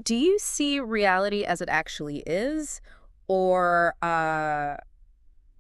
Do you see reality as it actually is, or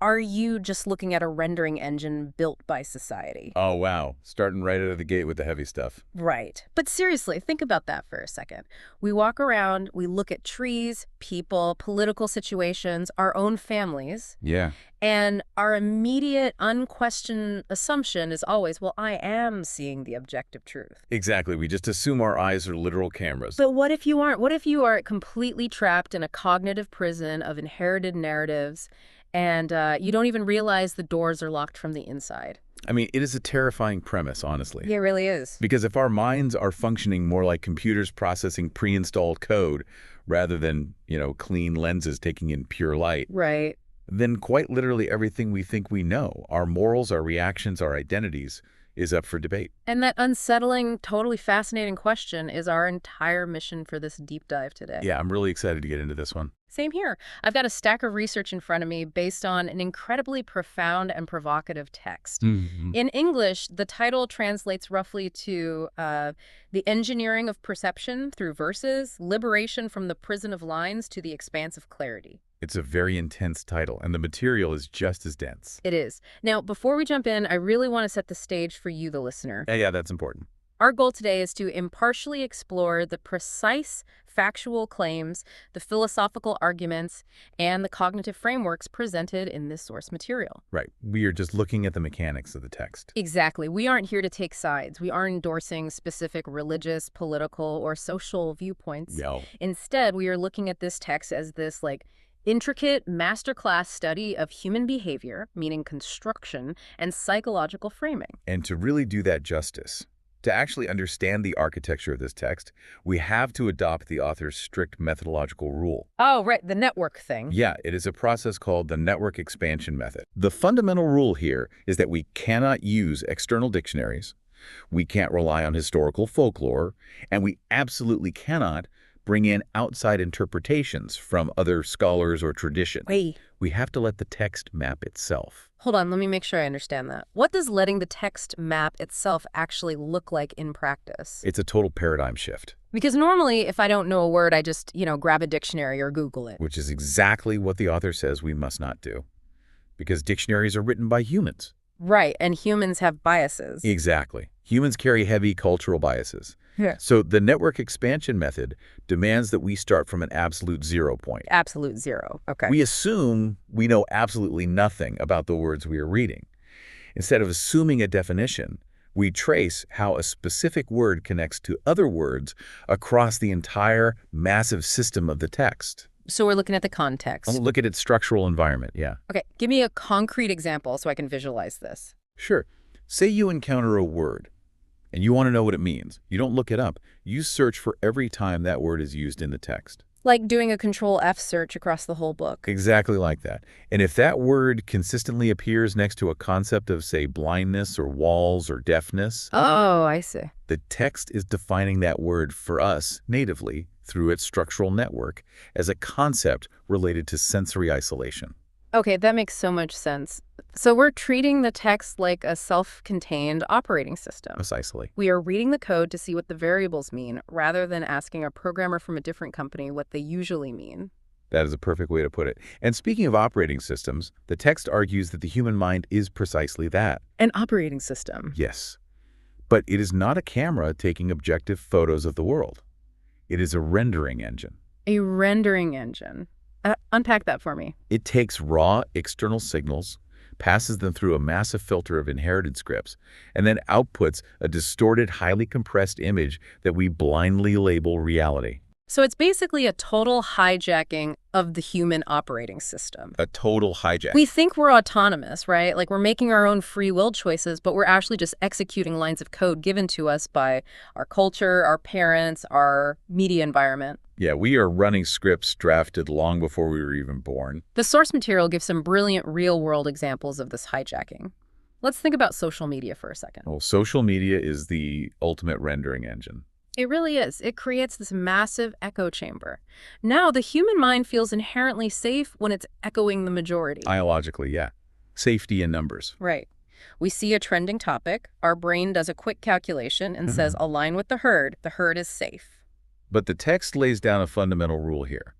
are you just looking at a rendering engine built by society? Oh, wow. Starting right out of the gate with the heavy stuff. Right. But seriously, think about that for a second. We walk around, we look at trees, people, political situations, our own families, Yeah. and our immediate, unquestioned assumption is always, well, I am seeing the objective truth. Exactly. We just assume our eyes are literal cameras. But what if you aren't? What if you are completely trapped in a cognitive prison of inherited narratives and you don't even realize the doors are locked from the inside? I mean, it is a terrifying premise, honestly. Yeah, it really is. Because if our minds are functioning more like computers processing pre-installed code rather than, clean lenses taking in pure light, Right. then quite literally everything we think we know, our morals, our reactions, our identities, is up for debate. And that unsettling, totally fascinating question is our entire mission for this deep dive today. Yeah, I'm really excited to get into this one. Same here. I've got a stack of research in front of me based on an incredibly profound and provocative text. In English, the title translates roughly to the engineering of perception through verses, liberation from the prison of lines to the expanse of clarity. It's a very intense title, and the material is just as dense. It is. Now, before we jump in, I really want to set the stage for you, the listener. Yeah, that's important. Our goal today is to impartially explore the precise factual claims, the philosophical arguments, and the cognitive frameworks presented in this source material. Right. We are just looking at the mechanics of the text. Exactly. We aren't here to take sides. We aren't endorsing specific religious, political, or social viewpoints. No. Instead, we are looking at this text as this, intricate masterclass study of human behavior, meaning construction, and psychological framing. And to really do that justice, to actually understand the architecture of this text, we have to adopt the author's strict methodological rule. Oh, right, the network thing. Yeah, it is a process called the network expansion method. The fundamental rule here is that we cannot use external dictionaries, we can't rely on historical folklore, and we absolutely cannot bring in outside interpretations from other scholars or tradition. Wait. We have to let the text map itself. Hold on, let me make sure I understand that. What does letting the text map itself actually look like in practice? It's a total paradigm shift. Because normally, if I don't know a word, I just, grab a dictionary or Google it. Which is exactly what the author says we must not do. Because dictionaries are written by humans. Right, and humans have biases. Exactly. Humans carry heavy cultural biases. Yeah. So the network expansion method demands that we start from an absolute 0 point. Absolute zero. Okay. We assume we know absolutely nothing about the words we are reading. Instead of assuming a definition, we trace how a specific word connects to other words across the entire massive system of the text. So we're looking at the context. Look at its structural environment, yeah. Okay, give me a concrete example so I can visualize this. Sure. Say you encounter a word, and you want to know what it means. You don't look it up. You search for every time that word is used in the text. Like doing a Control F search across the whole book. Exactly like that. And if that word consistently appears next to a concept of, say, blindness or walls or deafness, Oh, I see. the text is defining that word for us natively through its structural network as a concept related to sensory isolation. Okay, that makes so much sense. So we're treating the text like a self-contained operating system. Precisely. We are reading the code to see what the variables mean, rather than asking a programmer from a different company what they usually mean. That is a perfect way to put it. And speaking of operating systems, the text argues that the human mind is precisely that. An operating system. Yes. But it is not a camera taking objective photos of the world. It is a rendering engine. A rendering engine. Unpack that for me. It takes raw external signals, passes them through a massive filter of inherited scripts, and then outputs a distorted, highly compressed image that we blindly label reality. So it's basically a total hijacking of the human operating system. A total hijack. We think we're autonomous, right? Like we're making our own free will choices, but we're actually just executing lines of code given to us by our culture, our parents, our media environment. Yeah, we are running scripts drafted long before we were even born. The source material gives some brilliant real-world examples of this hijacking. Let's think about social media for a second. Well, social media is the ultimate rendering engine. It really is. It creates this massive echo chamber. Now, the human mind feels inherently safe when it's echoing the majority. Biologically, yeah. Safety in numbers. Right. We see a trending topic. Our brain does a quick calculation and says, align with the herd. The herd is safe. But the text lays down a fundamental rule here.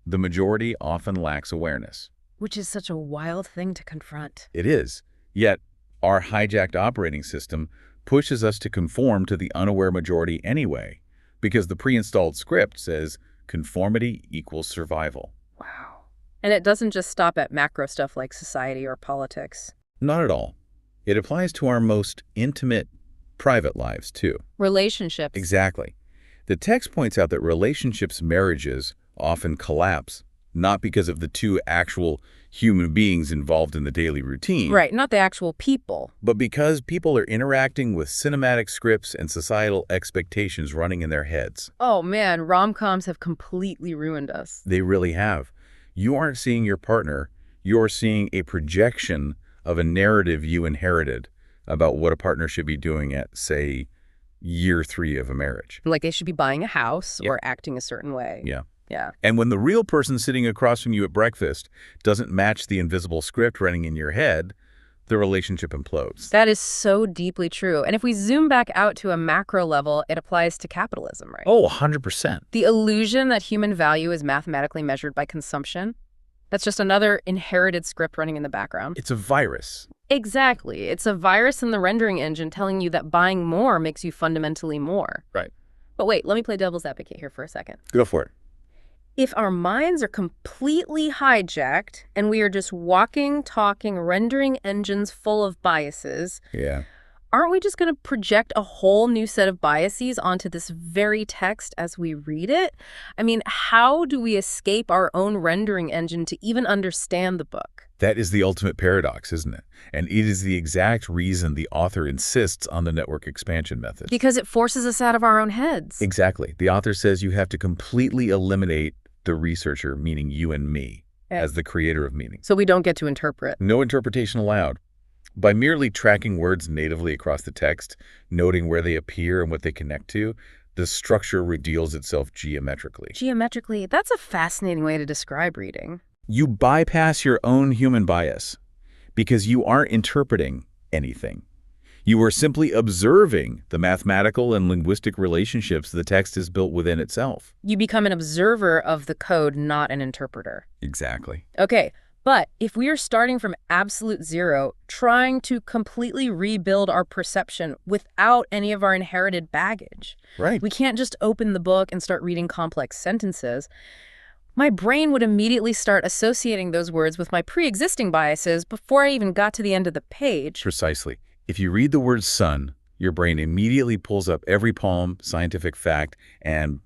The majority often lacks awareness. Which is such a wild thing to confront. It is. Yet, our hijacked operating system pushes us to conform to the unaware majority anyway, because the pre-installed script says conformity equals survival. Wow. And it doesn't just stop at macro stuff like society or politics. Not at all. It applies to our most intimate, private lives, too. Relationships. Exactly. The text points out that relationships, marriages, often collapse, not because of the two actual human beings involved in the daily routine. Right, not the actual people. But because people are interacting with cinematic scripts and societal expectations running in their heads. Oh man, rom-coms have completely ruined us. They really have. You aren't seeing your partner, you're seeing a projection of a narrative you inherited about what a partner should be doing at, say, year 3 of a marriage. Like they should be buying a house or acting a certain way. Yeah. Yeah. And when the real person sitting across from you at breakfast doesn't match the invisible script running in your head, the relationship implodes. That is so deeply true. And if we zoom back out to a macro level, it applies to capitalism, right? Oh, 100%. The illusion that human value is mathematically measured by consumption, that's just another inherited script running in the background. It's a virus. Exactly. It's a virus in the rendering engine telling you that buying more makes you fundamentally more. Right. But wait, let me play devil's advocate here for a second. Go for it. If our minds are completely hijacked and we are just walking, talking, rendering engines full of biases, Yeah. aren't we just going to project a whole new set of biases onto this very text as we read it? I mean, how do we escape our own rendering engine to even understand the book? That is the ultimate paradox, isn't it? And it is the exact reason the author insists on the network expansion method. Because it forces us out of our own heads. Exactly. The author says you have to completely eliminate the researcher, meaning you and me, as the creator of meaning. So we don't get to interpret. No interpretation allowed. By merely tracking words natively across the text, noting where they appear and what they connect to, the structure reveals itself geometrically. Geometrically, that's a fascinating way to describe reading. You bypass your own human bias because you aren't interpreting anything. You are simply observing the mathematical and linguistic relationships the text is built within itself. You become an observer of the code, not an interpreter. Exactly. Okay, but if we are starting from absolute zero, trying to completely rebuild our perception without any of our inherited baggage, Right. we can't just open the book and start reading complex sentences. My brain would immediately start associating those words with my pre-existing biases before I even got to the end of the page. Precisely. If you read the word sun, your brain immediately pulls up every poem, scientific fact, and,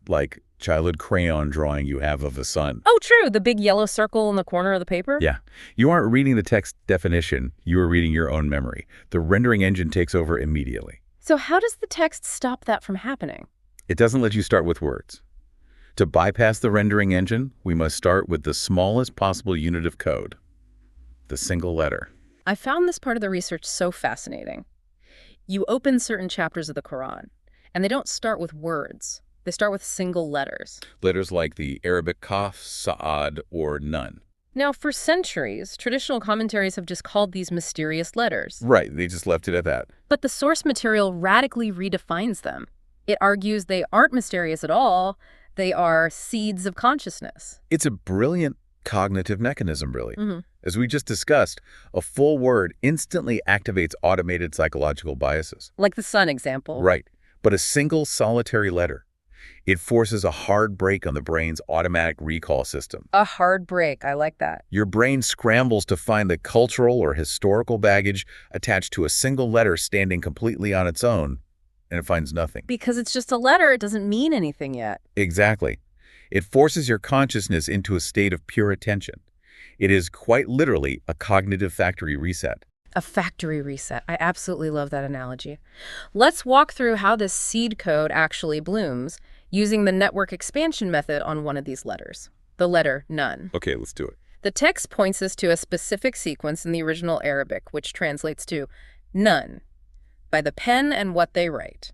childhood crayon drawing you have of the sun. Oh, true. The big yellow circle in the corner of the paper? Yeah. You aren't reading the text definition. You are reading your own memory. The rendering engine takes over immediately. So how does the text stop that from happening? It doesn't let you start with words. To bypass the rendering engine, we must start with the smallest possible unit of code, the single letter. I found this part of the research so fascinating. You open certain chapters of the Quran, and they don't start with words. They start with single letters. Letters like the Arabic kaf, sa'ad, or nun. Now, for centuries, traditional commentaries have just called these mysterious letters. Right, they just left it at that. But the source material radically redefines them. It argues they aren't mysterious at all. They are seeds of consciousness. It's a brilliant cognitive mechanism, really. Mm-hmm. As we just discussed, a full word instantly activates automated psychological biases. Like the sun example. Right. But a single solitary letter, it forces a hard break on the brain's automatic recall system. A hard break. I like that. Your brain scrambles to find the cultural or historical baggage attached to a single letter standing completely on its own, and it finds nothing. Because it's just a letter, it doesn't mean anything yet. Exactly. It forces your consciousness into a state of pure attention. It is quite literally a cognitive factory reset. A factory reset. I absolutely love that analogy. Let's walk through how this seed code actually blooms using the network expansion method on one of these letters, the letter nun. Okay, let's do it. The text points us to a specific sequence in the original Arabic, which translates to none, by the pen and what they write.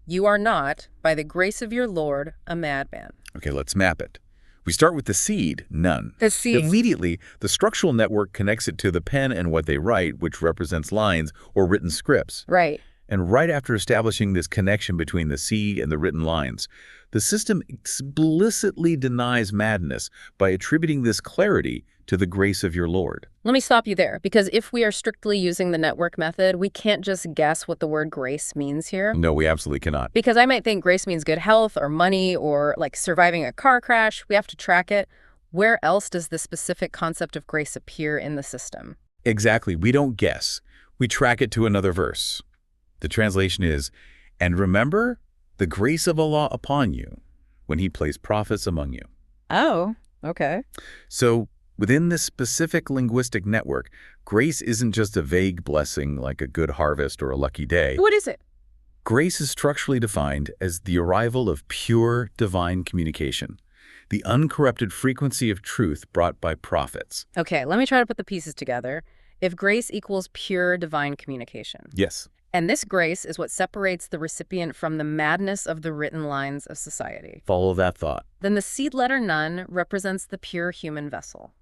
You are not, by the grace of your Lord, a madman. Okay, let's map it. We start with the seed, none. The seed. Immediately, the structural network connects it to the pen and what they write, which represents lines or written scripts. Right. And right after establishing this connection between the seed and the written lines, the system explicitly denies madness by attributing this clarity to the grace of your Lord. Let me stop you there, because if we are strictly using the network method, we can't just guess what the word grace means here. No, we absolutely cannot. Because I might think grace means good health or money or like surviving a car crash. We have to track it. Where else does the specific concept of grace appear in the system? Exactly. We don't guess. We track it to another verse. The translation is, "And remember the grace of Allah upon you when he placed prophets among you." Oh, okay. So within this specific linguistic network, grace isn't just a vague blessing like a good harvest or a lucky day. What is it? Grace is structurally defined as the arrival of pure divine communication, the uncorrupted frequency of truth brought by prophets. Okay, let me try to put the pieces together. If grace equals pure divine communication, Yes. and this grace is what separates the recipient from the madness of the written lines of society, Follow that thought. then the seed letter nun represents the pure human vessel.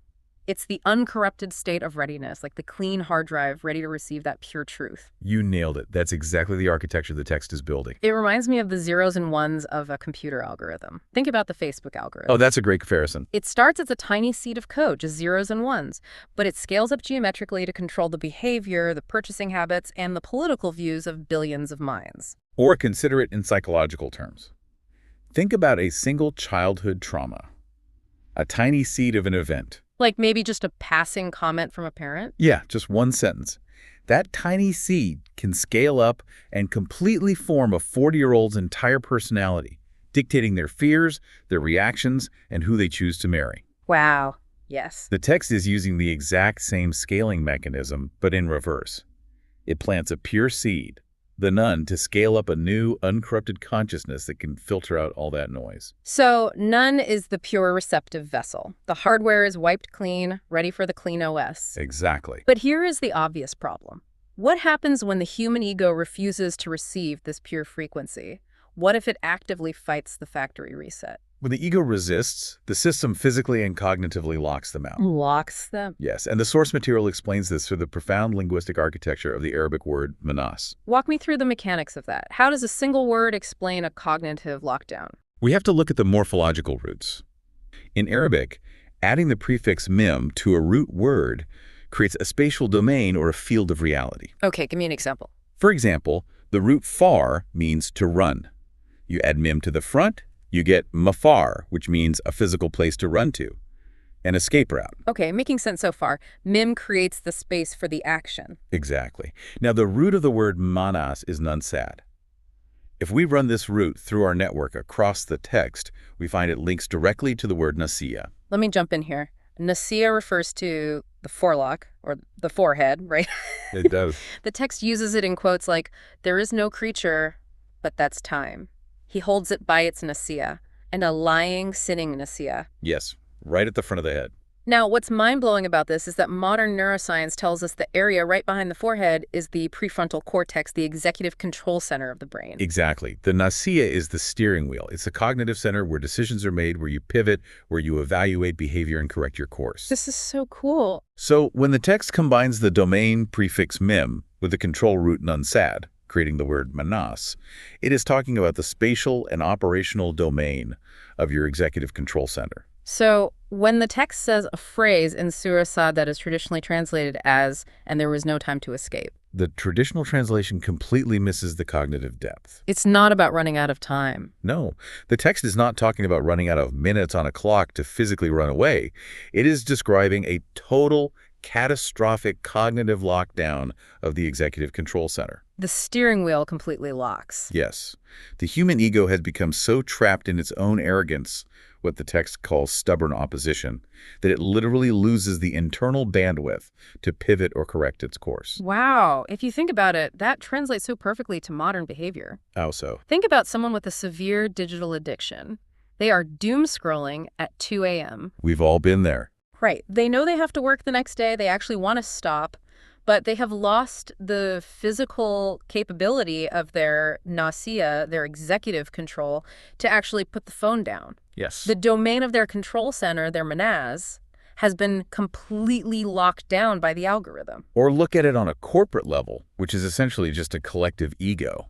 It's the uncorrupted state of readiness, like the clean hard drive ready to receive that pure truth. You nailed it. That's exactly the architecture the text is building. It reminds me of the zeros and ones of a computer algorithm. Think about the Facebook algorithm. Oh, that's a great comparison. It starts as a tiny seed of code, just zeros and ones, but it scales up geometrically to control the behavior, the purchasing habits, and the political views of billions of minds. Or consider it in psychological terms. Think about a single childhood trauma, a tiny seed of an event. Like maybe just a passing comment from a parent? Yeah, just one sentence. That tiny seed can scale up and completely form a 40-year-old's entire personality, dictating their fears, their reactions, and who they choose to marry. Wow. Yes. The text is using the exact same scaling mechanism, but in reverse. It plants a pure seed, the nun, to scale up a new, uncorrupted consciousness that can filter out all that noise. So nun is the pure receptive vessel. The hardware is wiped clean, ready for the clean OS. Exactly. But here is the obvious problem. What happens when the human ego refuses to receive this pure frequency? What if it actively fights the factory reset? When the ego resists, the system physically and cognitively locks them out. Locks them? Yes, and the source material explains this through the profound linguistic architecture of the Arabic word manas. Walk me through the mechanics of that. How does a single word explain a cognitive lockdown? We have to look at the morphological roots. In Arabic, adding the prefix mim to a root word creates a spatial domain or a field of reality. Okay, give me an example. For example, the root far means to run. You add mim to the front, you get mafar, which means a physical place to run to, an escape route. Okay, making sense so far. Mim creates the space for the action. Exactly. Now, the root of the word manas is nunsad. If we run this root through our network across the text, we find it links directly to the word nasiya. Let me jump in here. Nasiya refers to the forelock, or the forehead, right? It does. The text uses it in quotes like, "There is no creature, but that's time. He holds it by its nasiya," and a lying, sinning nasiya. Yes, right at the front of the head. Now, what's mind-blowing about this is that modern neuroscience tells us the area right behind the forehead is the prefrontal cortex, the executive control center of the brain. Exactly. The nasiya is the steering wheel. It's a cognitive center where decisions are made, where you pivot, where you evaluate behavior and correct your course. This is so cool. So when the text combines the domain prefix mim with the control root nunsad, creating the word manas, it is talking about the spatial and operational domain of your executive control center. So when the text says a phrase in Surah Sad that is traditionally translated as, "and there was no time to escape," The traditional translation completely misses the cognitive depth. it's not about running out of time. No, the text is not talking about running out of minutes on a clock to physically run away. It is describing a total, catastrophic cognitive lockdown of the executive control center. The steering wheel completely locks. Yes, the human ego has become so trapped in its own arrogance, what the text calls stubborn opposition, that it literally loses the internal bandwidth to pivot or correct its course. Wow. If you think about it, that translates so perfectly to modern behavior. How so? Think about someone with a severe digital addiction. They are doom scrolling at 2 a.m. We've all been there. Right. They know they have to work the next day. They actually want to stop, but they have lost the physical capability of their nasiya, their executive control, to actually put the phone down. Yes. The domain of their control center, their manas, has been completely locked down by the algorithm. Or look at it on a corporate level, which is essentially just a collective ego.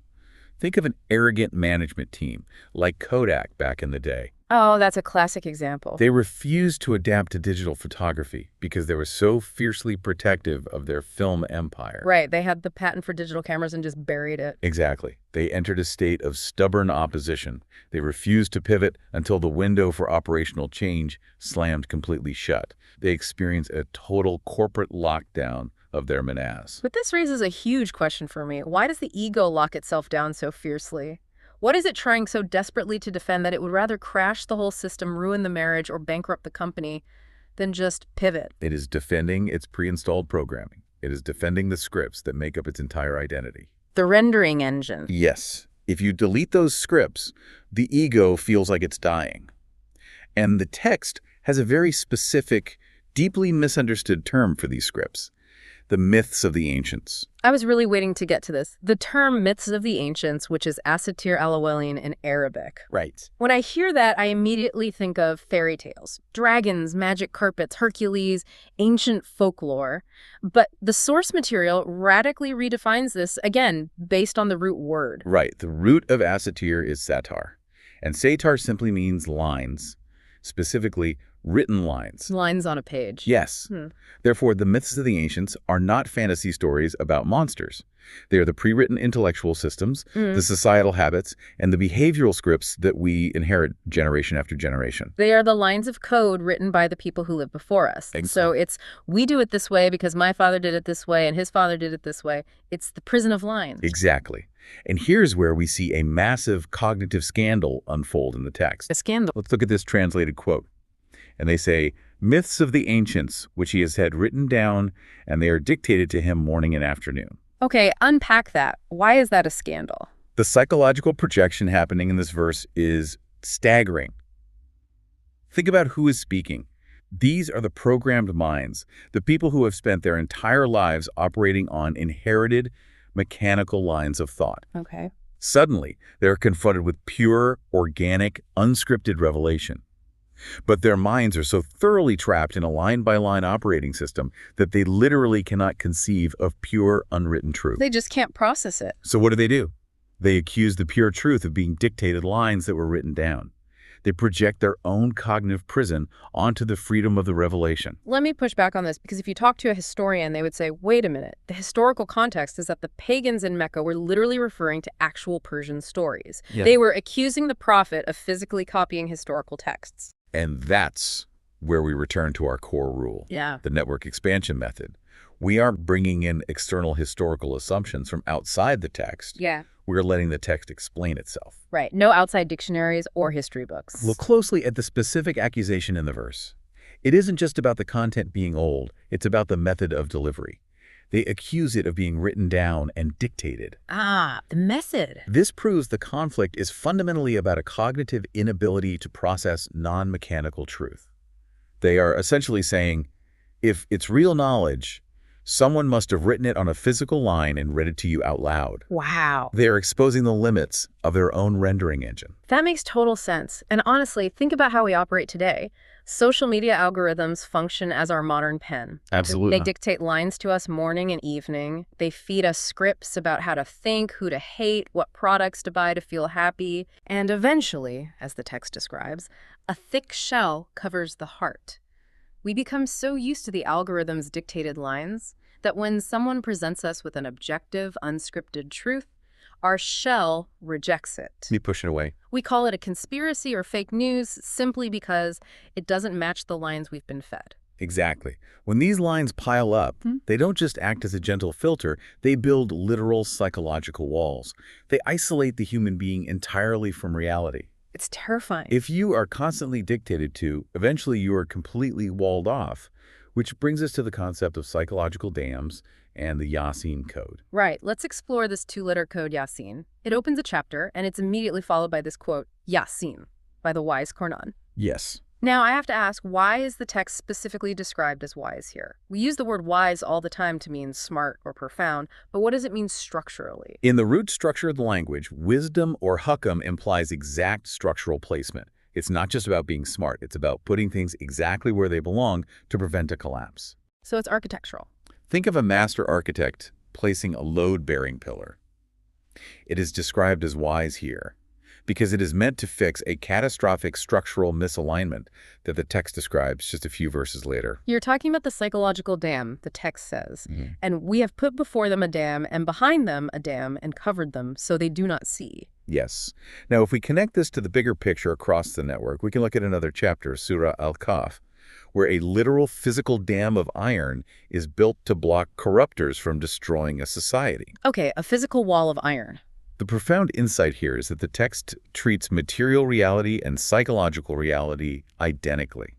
Think of an arrogant management team, like Kodak back in the day. Oh, that's a classic example. They refused to adapt to digital photography because they were so fiercely protective of their film empire. Right, they had the patent for digital cameras and just buried it. Exactly. They entered a state of stubborn opposition. They refused to pivot until the window for operational change slammed completely shut. They experienced a total corporate lockdown of their menace. But this raises a huge question for me. Why does the ego lock itself down so fiercely? What is it trying so desperately to defend that it would rather crash the whole system, ruin the marriage, or bankrupt the company than just pivot? It is defending its pre-installed programming. It is defending the scripts that make up its entire identity. The rendering engine. Yes. If you delete those scripts, the ego feels like it's dying. And the text has a very specific, deeply misunderstood term for these scripts: the myths of the ancients. I was really waiting to get to this. The term myths of the ancients, which is asatir al-awwalin in Arabic. Right. When I hear that, I immediately think of fairy tales, dragons, magic carpets, Hercules, ancient folklore. But the source material radically redefines this, again, based on the root word. Right. The root of asatir is satar. And satar simply means lines, specifically written lines. Lines on a page. Yes. Therefore, the myths of the ancients are not fantasy stories about monsters. They are the pre-written intellectual systems, the societal habits, and the behavioral scripts that we inherit generation after generation. They are the lines of code written by the people who lived before us. Exactly. So it's, we do it this way because my father did it this way and his father did it this way. It's the prison of lines. Exactly. And here's where we see a massive cognitive scandal unfold in the text. A scandal. Let's look at this translated quote. And they say, myths of the ancients, which he has had written down, and they are dictated to him morning and afternoon. Okay, unpack that. Why is that a scandal? The psychological projection happening in this verse is staggering. Think about who is speaking. These are the programmed minds, the people who have spent their entire lives operating on inherited mechanical lines of thought. Okay. Suddenly, they're confronted with pure, organic, unscripted revelation. But their minds are so thoroughly trapped in a line-by-line operating system that they literally cannot conceive of pure, unwritten truth. They just can't process it. So what do? They accuse the pure truth of being dictated lines that were written down. They project their own cognitive prison onto the freedom of the revelation. Let me push back on this, because if you talk to a historian, they would say, wait a minute, the historical context is that the pagans in Mecca were literally referring to actual Persian stories. Yeah. They were accusing the prophet of physically copying historical texts. And that's where we return to our core rule, the network expansion method. We aren't bringing in external historical assumptions from outside the text. We're letting the text explain itself. Right. No outside dictionaries or history books. Look closely at the specific accusation in the verse. It isn't just about the content being old. It's about the method of delivery. They accuse it of being written down and dictated. Ah, the method. This proves the conflict is fundamentally about a cognitive inability to process non-mechanical truth. They are essentially saying, if it's real knowledge, someone must have written it on a physical line and read it to you out loud. Wow. They are exposing the limits of their own rendering engine. That makes total sense. And honestly, think about how we operate today. Social media algorithms function as our modern pen. Absolutely. They dictate lines to us morning and evening. They feed us scripts about how to think, who to hate, what products to buy to feel happy. And eventually, as the text describes, a thick shell covers the heart. We become so used to the algorithm's dictated lines that when someone presents us with an objective, unscripted truth, our shell rejects it. We push it away. We call it a conspiracy or fake news simply because it doesn't match the lines we've been fed. Exactly. When these lines pile up, they don't just act as a gentle filter, they build literal psychological walls. They isolate the human being entirely from reality. It's terrifying. If you are constantly dictated to, eventually you are completely walled off, which brings us to the concept of psychological dams and the Yasin code. Right. Let's explore this two-letter code Yasin. It opens a chapter, and it's immediately followed by this quote, Yasin, by the wise Kornan. Yes. Now, I have to ask, why is the text specifically described as wise here? We use the word wise all the time to mean smart or profound, but what does it mean structurally? In the root structure of the language, wisdom or hukam implies exact structural placement. It's not just about being smart. It's about putting things exactly where they belong to prevent a collapse. So it's architectural. Think of a master architect placing a load-bearing pillar. It is described as wise here because it is meant to fix a catastrophic structural misalignment that the text describes just a few verses later. You're talking about the psychological dam, the text says. And we have put before them a dam and behind them a dam and covered them so they do not see. Yes. Now, if we connect this to the bigger picture across the network, we can look at another chapter, Surah Al-Kahf, where a literal physical dam of iron is built to block corruptors from destroying a society. Okay, a physical wall of iron. The profound insight here is that the text treats material reality and psychological reality identically.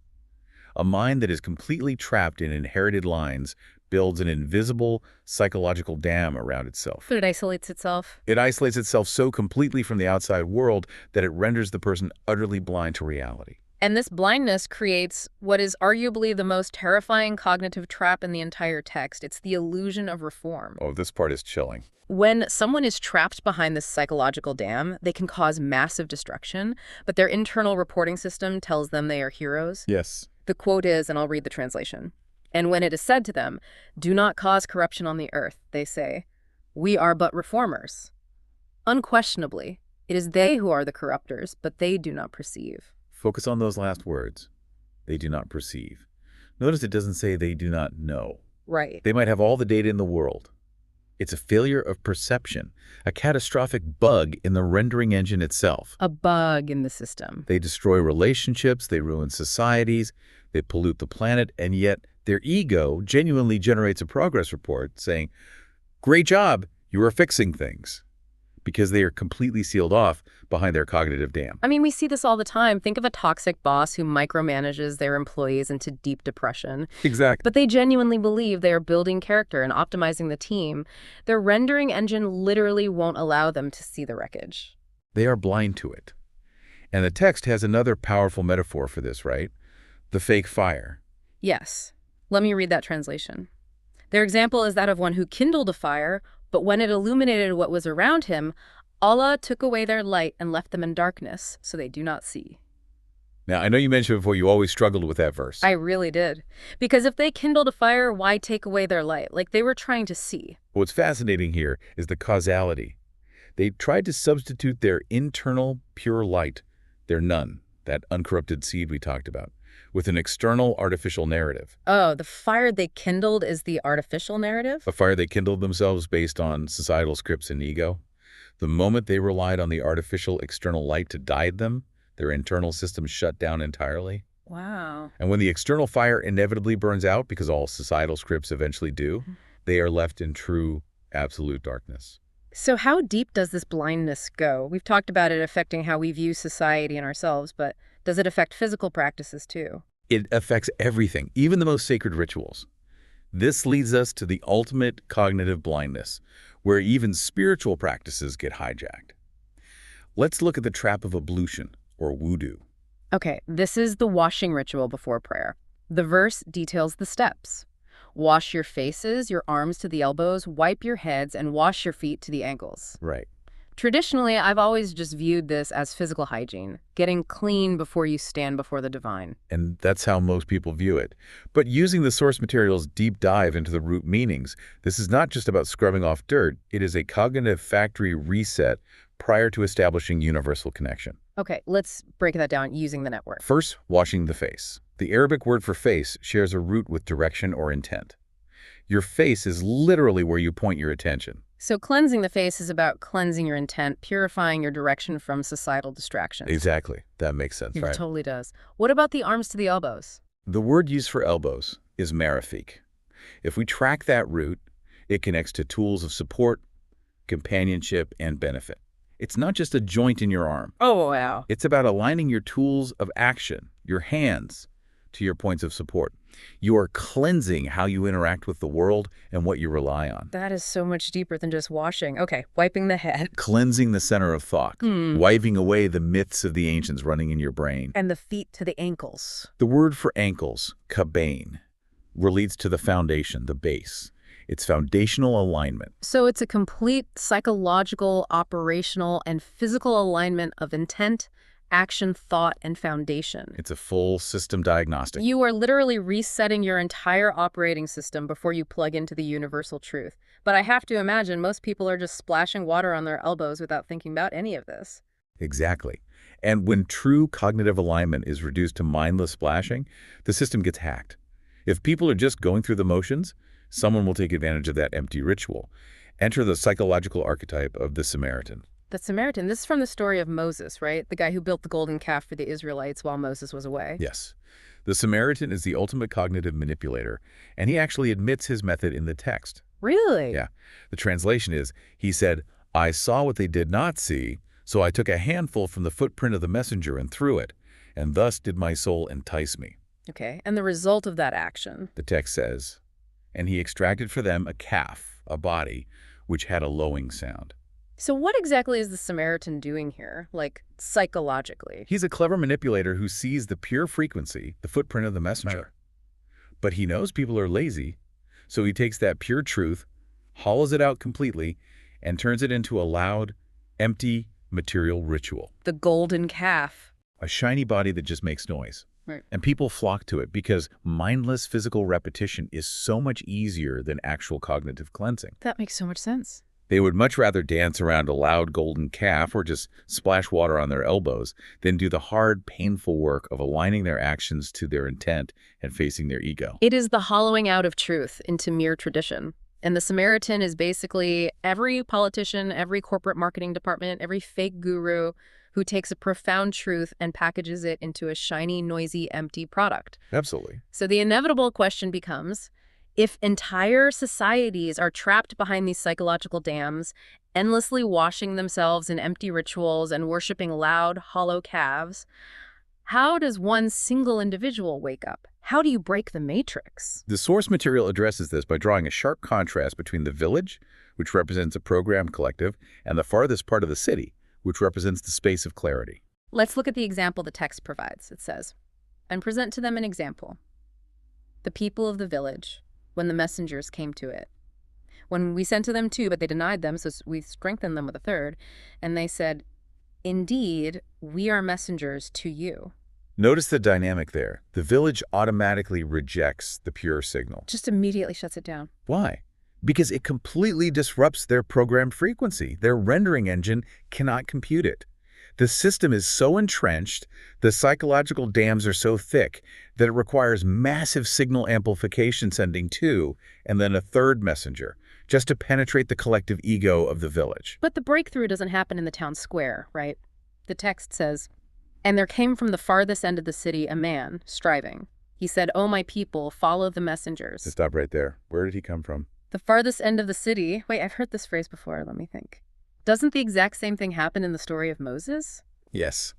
A mind that is completely trapped in inherited lines builds an invisible psychological dam around itself. But it isolates itself. It isolates itself so completely from the outside world that it renders the person utterly blind to reality. And this blindness creates what is arguably the most terrifying cognitive trap in the entire text. It's the illusion of reform. Oh, this part is chilling. When someone is trapped behind this psychological dam, they can cause massive destruction, but their internal reporting system tells them they are heroes. Yes. The quote is, and I'll read the translation, "And when it is said to them, 'Do not cause corruption on the earth,' they say, 'We are but reformers.' Unquestionably, it is they who are the corruptors, but they do not perceive." Focus on those last words. They do not perceive. Notice it doesn't say they do not know. Right. They might have all the data in the world. It's a failure of perception, a catastrophic bug in the rendering engine itself. A bug in the system. They destroy relationships, they ruin societies, they pollute the planet, and yet their ego genuinely generates a progress report saying, "Great job, you are fixing things," because they are completely sealed off behind their cognitive dam. I mean, we see this all the time. Think of a toxic boss who micromanages their employees into deep depression. Exactly. But they genuinely believe they are building character and optimizing the team. Their rendering engine literally won't allow them to see the wreckage. They are blind to it. And the text has another powerful metaphor for this, right? The fake fire. Yes. Let me read that translation. Their example is that of one who kindled a fire, but when it illuminated what was around him, Allah took away their light and left them in darkness, so they do not see. Now, I know you mentioned before you always struggled with that verse. I really did. Because if they kindled a fire, why take away their light? Like they were trying to see. What's fascinating here is the causality. They tried to substitute their internal pure light, their nun, that uncorrupted seed we talked about, with an external artificial narrative. Oh, the fire they kindled is the artificial narrative? A fire they kindled themselves based on societal scripts and ego. The moment they relied on the artificial external light to guide them, their internal system shut down entirely. Wow. And when the external fire inevitably burns out, because all societal scripts eventually do, they are left in true, absolute darkness. So how deep does this blindness go? We've talked about it affecting how we view society and ourselves, but does it affect physical practices too? It affects everything, even the most sacred rituals. This leads us to the ultimate cognitive blindness, where even spiritual practices get hijacked. Let's look at the trap of ablution, or wudu. Okay, this is the washing ritual before prayer. The verse details the steps. Wash your faces, your arms to the elbows, wipe your heads, and wash your feet to the ankles. Right. Traditionally, I've always just viewed this as physical hygiene, getting clean before you stand before the divine. And that's how most people view it. But using the source material's deep dive into the root meanings, this is not just about scrubbing off dirt. It is a cognitive factory reset prior to establishing universal connection. Okay, let's break that down using the network. First, washing the face. The Arabic word for face shares a root with direction or intent. Your face is literally where you point your attention. So cleansing the face is about cleansing your intent, purifying your direction from societal distractions. Exactly. That makes sense, right? It totally does. What about the arms to the elbows? The word used for elbows is marafiq. If we track that root, it connects to tools of support, companionship, and benefit. It's not just a joint in your arm. Oh, wow. It's about aligning your tools of action, your hands, to your points of support. You are cleansing how you interact with the world and what you rely on. That is so much deeper than just washing. Okay, wiping the head. Cleansing the center of thought, wiping away the myths of the ancients running in your brain. And the feet to the ankles. The word for ankles, kabain, relates to the foundation, the base. It's foundational alignment. So it's a complete psychological, operational, and physical alignment of intent, action, thought, and foundation. It's a full system diagnostic. You are literally resetting your entire operating system before you plug into the universal truth. But I have to imagine most people are just splashing water on their elbows without thinking about any of this. Exactly. And when true cognitive alignment is reduced to mindless splashing, the system gets hacked. If people are just going through the motions, someone will take advantage of that empty ritual. Enter the psychological archetype of the Samaritan. The Samaritan, this is from the story of Moses, right? The guy who built the golden calf for the Israelites while Moses was away. Yes. The Samaritan is the ultimate cognitive manipulator, and he actually admits his method in the text. Really? Yeah. The translation is, he said, "I saw what they did not see, so I took a handful from the footprint of the messenger and threw it, and thus did my soul entice me." Okay, and the result of that action? The text says, "And he extracted for them a calf, a body, which had a lowing sound." So what exactly is the Samaritan doing here, like psychologically? He's a clever manipulator who sees the pure frequency, the footprint of the messenger. Right. But he knows people are lazy, so he takes that pure truth, hollows it out completely, and turns it into a loud, empty, material ritual. The golden calf. A shiny body that just makes noise. Right. And people flock to it because mindless physical repetition is so much easier than actual cognitive cleansing. That makes so much sense. They would much rather dance around a loud golden calf or just splash water on their elbows than do the hard, painful work of aligning their actions to their intent and facing their ego. It is the hollowing out of truth into mere tradition. And the Samaritan is basically every politician, every corporate marketing department, every fake guru who takes a profound truth and packages it into a shiny, noisy, empty product. Absolutely. So the inevitable question becomes, if entire societies are trapped behind these psychological dams, endlessly washing themselves in empty rituals and worshiping loud, hollow calves, how does one single individual wake up? How do you break the matrix? The source material addresses this by drawing a sharp contrast between the village, which represents a programmed collective, and the farthest part of the city, which represents the space of clarity. Let's look at the example the text provides. It says, "And present to them an example. The people of the village, when the messengers came to it. When we sent to them two, but they denied them, so we strengthened them with a third. And they said, 'Indeed, we are messengers to you.'" Notice the dynamic there. The village automatically rejects the pure signal. Just immediately shuts it down. Why? Because it completely disrupts their programmed frequency. Their rendering engine cannot compute it. The system is so entrenched, the psychological dams are so thick, that it requires massive signal amplification sending two, and then a third messenger, just to penetrate the collective ego of the village. But the breakthrough doesn't happen in the town square, right? The text says, "And there came from the farthest end of the city a man, striving. He said, 'O my people, follow the messengers.'" So stop right there. Where did he come from? The farthest end of the city. Wait, I've heard this phrase before. Let me think. Doesn't the exact same thing happen in the story of Moses? Yes.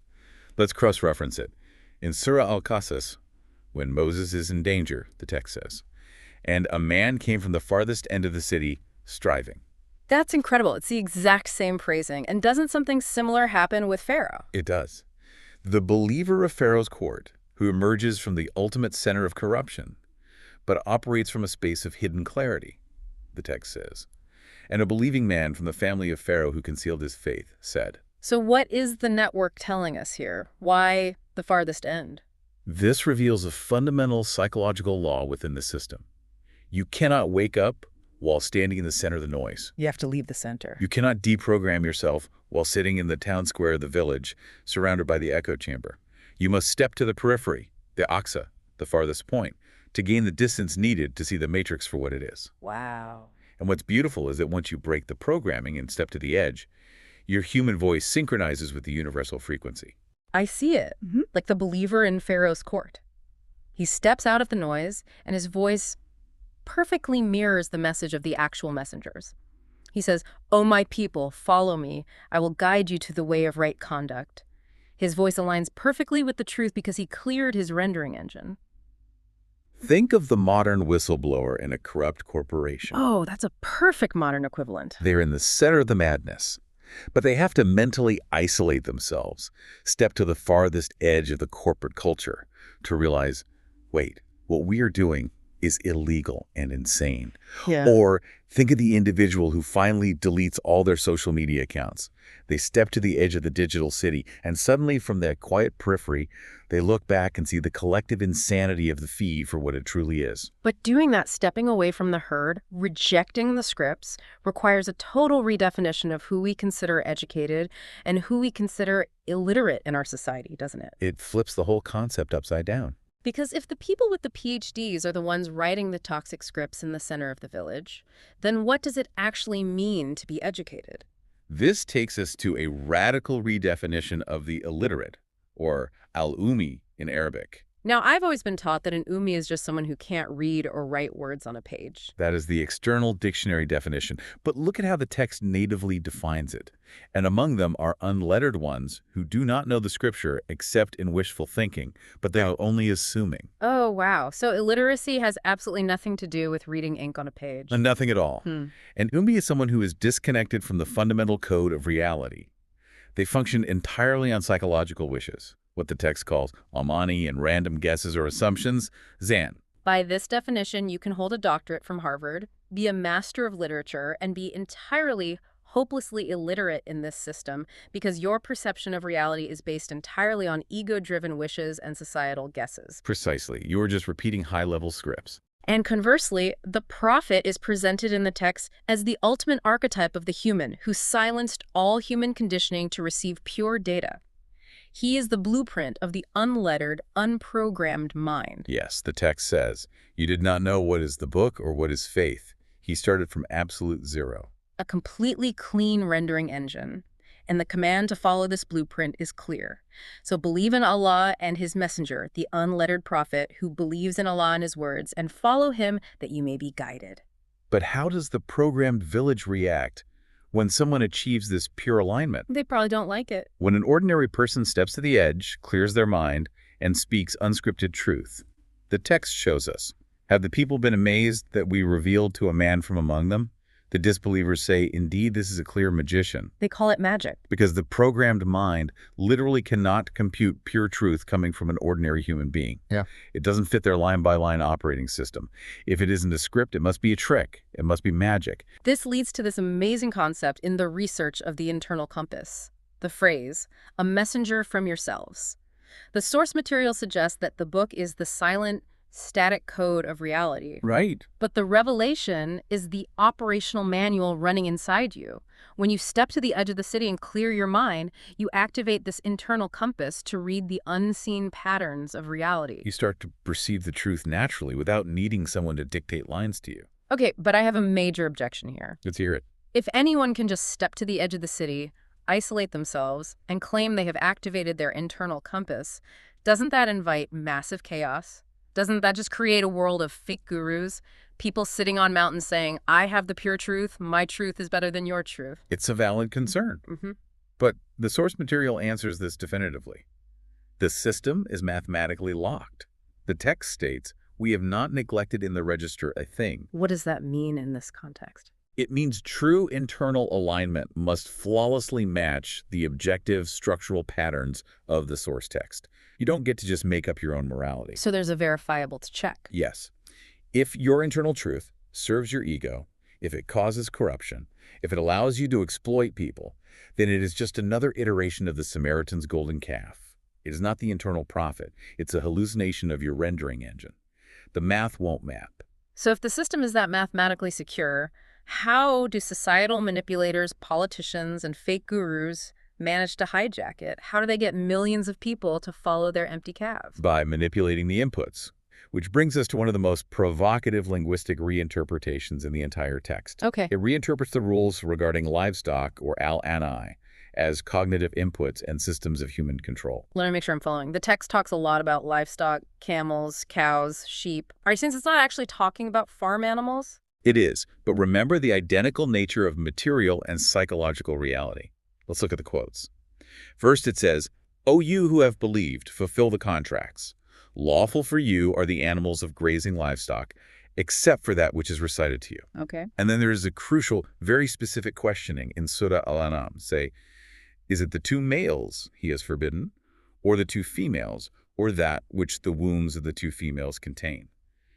Let's cross-reference it. In Surah Al-Qasas, when Moses is in danger, the text says, "And a man came from the farthest end of the city, striving." That's incredible. It's the exact same phrasing. And doesn't something similar happen with Pharaoh? It does. The believer of Pharaoh's court, who emerges from the ultimate center of corruption, but operates from a space of hidden clarity, the text says. And a believing man from the family of Pharaoh who concealed his faith said. So what is the network telling us here? Why the farthest end? This reveals a fundamental psychological law within the system. You cannot wake up while standing in the center of the noise. You have to leave the center. You cannot deprogram yourself while sitting in the town square of the village, surrounded by the echo chamber. You must step to the periphery, the Aqsa, the farthest point, to gain the distance needed to see the matrix for what it is. Wow. And what's beautiful is that once you break the programming and step to the edge, your human voice synchronizes with the universal frequency. I see it, like the believer in Pharaoh's court. He steps out of the noise, and his voice perfectly mirrors the message of the actual messengers. He says, "O my people, follow me. I will guide you to the way of right conduct." His voice aligns perfectly with the truth because he cleared his rendering engine. Think of the modern whistleblower in a corrupt corporation. Oh, that's a perfect modern equivalent. They're in the center of the madness, but they have to mentally isolate themselves, step to the farthest edge of the corporate culture to realize, wait, what we are doing is illegal and insane. Yeah. Or think of the individual who finally deletes all their social media accounts. They step to the edge of the digital city, and suddenly from their quiet periphery, they look back and see the collective insanity of the feed for what it truly is. But doing that, stepping away from the herd, rejecting the scripts, requires a total redefinition of who we consider educated and who we consider illiterate in our society, doesn't it? It flips the whole concept upside down. Because if the people with the PhDs are the ones writing the toxic scripts in the center of the village, then what does it actually mean to be educated? This takes us to a radical redefinition of the illiterate, or al-ummi in Arabic. Now, I've always been taught that an ummi is just someone who can't read or write words on a page. That is the external dictionary definition. But look at how the text natively defines it. And among them are unlettered ones who do not know the scripture except in wishful thinking, but they are only assuming. Oh, wow. So illiteracy has absolutely nothing to do with reading ink on a page. Nothing at all. An ummi is someone who is disconnected from the fundamental code of reality. They function entirely on psychological wishes, what the text calls amani and random guesses or assumptions, zan. By this definition, you can hold a doctorate from Harvard, be a master of literature, and be entirely, hopelessly illiterate in this system because your perception of reality is based entirely on ego-driven wishes and societal guesses. Precisely. You are just repeating high-level scripts. And conversely, the prophet is presented in the text as the ultimate archetype of the human who silenced all human conditioning to receive pure data. He is the blueprint of the unlettered, unprogrammed mind. Yes, the text says, you did not know what is the book or what is faith. He started from absolute zero. A completely clean rendering engine. And the command to follow this blueprint is clear. So believe in Allah and his messenger, the unlettered prophet who believes in Allah and his words, and follow him that you may be guided. But how does the programmed village react when someone achieves this pure alignment? They probably don't like it. When an ordinary person steps to the edge, clears their mind, and speaks unscripted truth, the text shows us. Have the people been amazed that we revealed to a man from among them? The disbelievers say, indeed, this is a clear magician. They call it magic. Because the programmed mind literally cannot compute pure truth coming from an ordinary human being. Yeah. It doesn't fit their line-by-line operating system. If it isn't a script, it must be a trick. It must be magic. This leads to this amazing concept in the research of the internal compass. The phrase, a messenger from yourselves. The source material suggests that the book is the silent, static code of reality. Right. But the revelation is the operational manual running inside you. When you step to the edge of the city and clear your mind, you activate this internal compass to read the unseen patterns of reality. You start to perceive the truth naturally without needing someone to dictate lines to you. Okay, but I have a major objection here. Let's hear it. If anyone can just step to the edge of the city, isolate themselves, and claim they have activated their internal compass, doesn't that invite massive chaos? Doesn't that just create a world of fake gurus? People sitting on mountains saying, I have the pure truth, my truth is better than your truth. It's a valid concern. But the source material answers this definitively. The system is mathematically locked. The text states, we have not neglected in the register a thing. What does that mean in this context? It means true internal alignment must flawlessly match the objective structural patterns of the source text. You don't get to just make up your own morality. So there's a verifiable to check. Yes. If your internal truth serves your ego, if it causes corruption, if it allows you to exploit people, then it is just another iteration of the Samaritan's golden calf. It is not the internal prophet. It's a hallucination of your rendering engine. The math won't map. So if the system is that mathematically secure, how do societal manipulators, politicians, and fake gurus manage to hijack it? How do they get millions of people to follow their empty calves? By manipulating the inputs, which brings us to one of the most provocative linguistic reinterpretations in the entire text. Okay. It reinterprets the rules regarding livestock, or al-ani, as cognitive inputs and systems of human control. Let me make sure I'm following. The text talks a lot about livestock, camels, cows, sheep. Are you saying it's not actually talking about farm animals? It is, but remember the identical nature of material and psychological reality. Let's look at the quotes. First it says, O you who have believed, fulfill the contracts. Lawful for you are the animals of grazing livestock, except for that which is recited to you. Okay. And then there is a crucial, very specific questioning in Surah Al-An'am. Say, is it the two males he has forbidden, or the two females, or that which the wombs of the two females contain?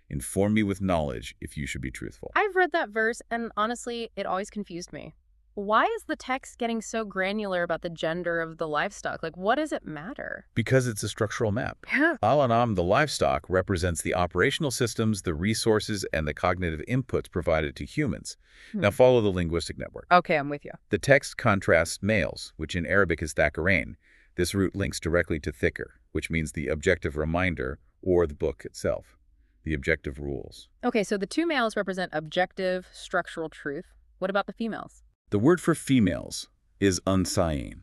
Inform me with knowledge if you should be truthful. I've read that verse, and honestly, it always confused me. Why is the text getting so granular about the gender of the livestock? Like, what does it matter? Because it's a structural map. Yeah. Al-Anam, the livestock, represents the operational systems, the resources, and the cognitive inputs provided to humans. Now follow the linguistic network. Okay, I'm with you. The text contrasts males, which in Arabic is thakarain. This root links directly to thicker, which means the objective reminder or the book itself, the objective rules. Okay, so the two males represent objective, structural truth. What about the females? The word for females is unsayin.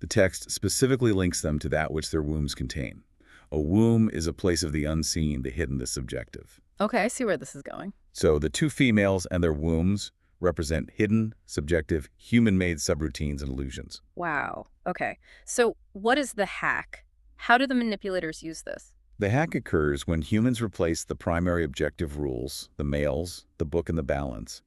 The text specifically links them to that which their wombs contain. A womb is a place of the unseen, the hidden, the subjective. Okay, I see where this is going. So the two females and their wombs represent hidden, subjective, human-made subroutines and illusions. Wow. Okay, so what is the hack? How do the manipulators use this? The hack occurs when humans replace the primary objective rules, the males, the book, and the balance,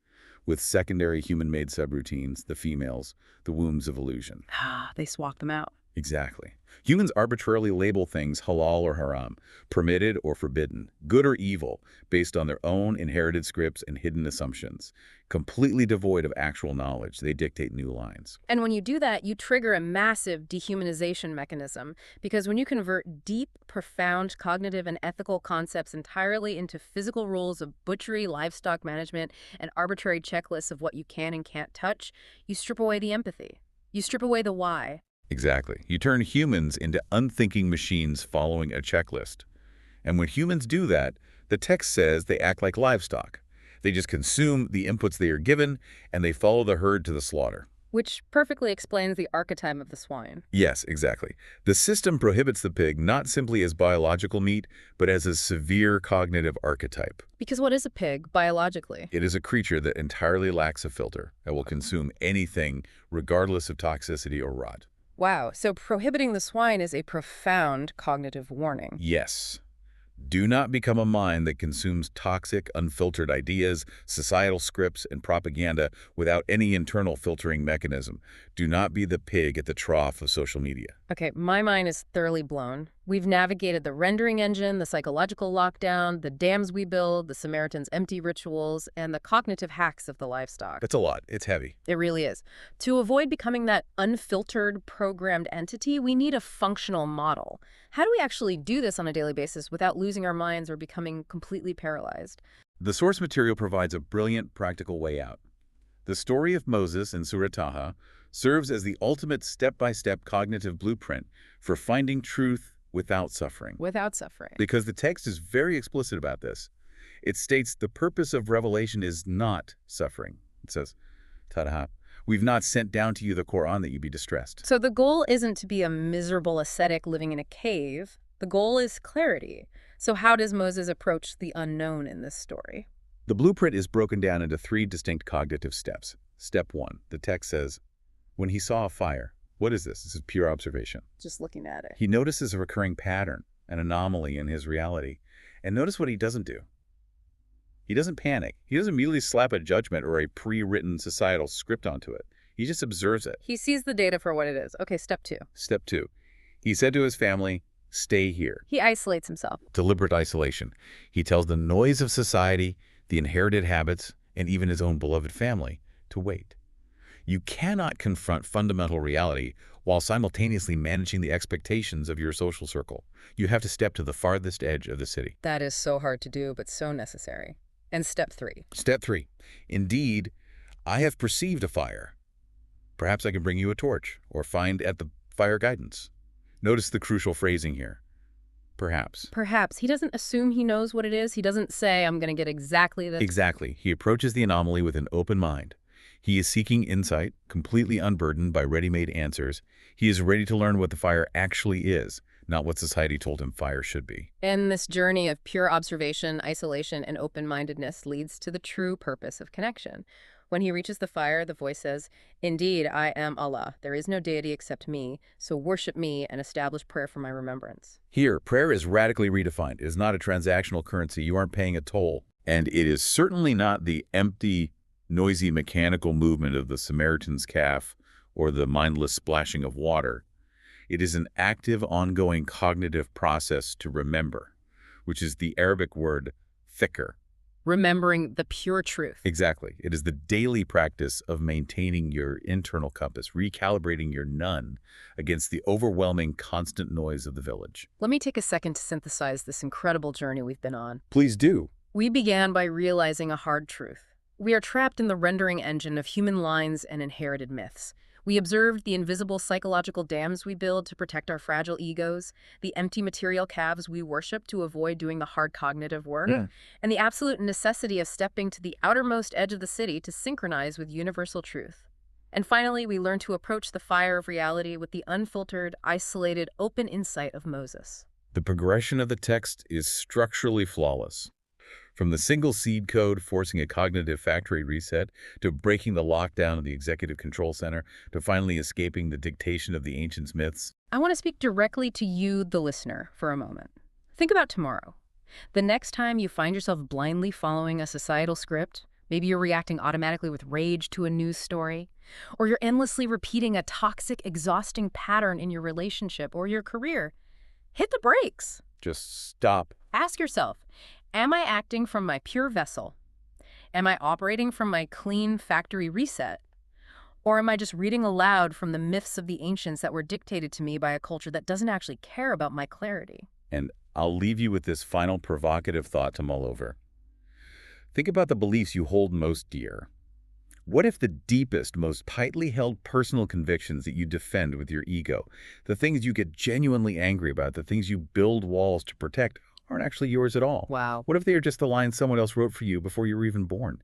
with secondary human-made subroutines, the females, the wombs of illusion. Ah, they swap them out. Exactly. Humans arbitrarily label things halal or haram, permitted or forbidden, good or evil, based on their own inherited scripts and hidden assumptions. Completely devoid of actual knowledge, they dictate new lines. And when you do that, you trigger a massive dehumanization mechanism, because when you convert deep, profound cognitive and ethical concepts entirely into physical rules of butchery, livestock management, and arbitrary checklists of what you can and can't touch, you strip away the empathy. You strip away the why. Exactly. You turn humans into unthinking machines following a checklist. And when humans do that, the text says they act like livestock. They just consume the inputs they are given, and they follow the herd to the slaughter. Which perfectly explains the archetype of the swine. Yes, exactly. The system prohibits the pig not simply as biological meat, but as a severe cognitive archetype. Because what is a pig, biologically? It is a creature that entirely lacks a filter, that will consume anything, regardless of toxicity or rot. Wow, so prohibiting the swine is a profound cognitive warning. Yes. Do not become a mind that consumes toxic, unfiltered ideas, societal scripts, and propaganda without any internal filtering mechanism. Do not be the pig at the trough of social media. Okay, my mind is thoroughly blown. We've navigated the rendering engine, the psychological lockdown, the dams we build, the Samaritan's empty rituals, and the cognitive hacks of the livestock. That's a lot. It's heavy. It really is. To avoid becoming that unfiltered, programmed entity, we need a functional model. How do we actually do this on a daily basis without losing our minds or becoming completely paralyzed? The source material provides a brilliant, practical way out. The story of Moses in Surah Taha serves as the ultimate step-by-step cognitive blueprint for finding truth without suffering. Without suffering. Because the text is very explicit about this. It states the purpose of revelation is not suffering. It says, Tadha, we've not sent down to you the Quran that you be distressed. So the goal isn't to be a miserable ascetic living in a cave. The goal is clarity. So how does Moses approach the unknown in this story? The blueprint is broken down into 3 distinct cognitive steps. Step 1, the text says, when he saw a fire. What is this? This is pure observation. Just looking at it. He notices a recurring pattern, an anomaly in his reality. And notice what he doesn't do. He doesn't panic. He doesn't immediately slap a judgment or a pre-written societal script onto it. He just observes it. He sees the data for what it is. Okay, step 2. Step 2. He said to his family, stay here. He isolates himself. Deliberate isolation. He tells the noise of society, the inherited habits, and even his own beloved family to wait. You cannot confront fundamental reality while simultaneously managing the expectations of your social circle. You have to step to the farthest edge of the city. That is so hard to do, but so necessary. And step 3. Step 3. Indeed, I have perceived a fire. Perhaps I can bring you a torch or find at the fire guidance. Notice the crucial phrasing here. Perhaps. Perhaps. He doesn't assume he knows what it is. He doesn't say, I'm going to get exactly this. Exactly. He approaches the anomaly with an open mind. He is seeking insight, completely unburdened by ready-made answers. He is ready to learn what the fire actually is, not what society told him fire should be. And this journey of pure observation, isolation, and open-mindedness leads to the true purpose of connection. When he reaches the fire, the voice says, indeed, I am Allah. There is no deity except me, so worship me and establish prayer for my remembrance. Here, prayer is radically redefined. It is not a transactional currency. You aren't paying a toll. And it is certainly not the empty, noisy mechanical movement of the Samaritan's calf or the mindless splashing of water. It is an active, ongoing cognitive process to remember, which is the Arabic word thicker. Remembering the pure truth. Exactly. It is the daily practice of maintaining your internal compass, recalibrating your none against the overwhelming constant noise of the village. Let me take a second to synthesize this incredible journey we've been on. Please do. We began by realizing a hard truth. We are trapped in the rendering engine of human lines and inherited myths. We observed the invisible psychological dams we build to protect our fragile egos, the empty material calves we worship to avoid doing the hard cognitive work, and the absolute necessity of stepping to the outermost edge of the city to synchronize with universal truth. And finally, we learn to approach the fire of reality with the unfiltered, isolated, open insight of Moses. The progression of the text is structurally flawless. From the single seed code forcing a cognitive factory reset, to breaking the lockdown of the executive control center, to finally escaping the dictation of the ancient myths. I want to speak directly to you, the listener, for a moment. Think about tomorrow. The next time you find yourself blindly following a societal script, maybe you're reacting automatically with rage to a news story, or you're endlessly repeating a toxic, exhausting pattern in your relationship or your career, hit the brakes. Just stop. Ask yourself, am I acting from my pure vessel? Am I operating from my clean factory reset? Or am I just reading aloud from the myths of the ancients that were dictated to me by a culture that doesn't actually care about my clarity? And I'll leave you with this final provocative thought to mull over. Think about the beliefs you hold most dear. What if the deepest, most tightly held personal convictions that you defend with your ego, the things you get genuinely angry about, the things you build walls to protect, aren't actually yours at all? Wow. What if they are just the lines someone else wrote for you before you were even born?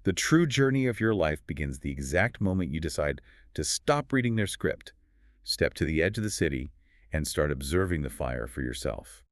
The true journey of your life begins the exact moment you decide to stop reading their script, step to the edge of the city, and start observing the fire for yourself.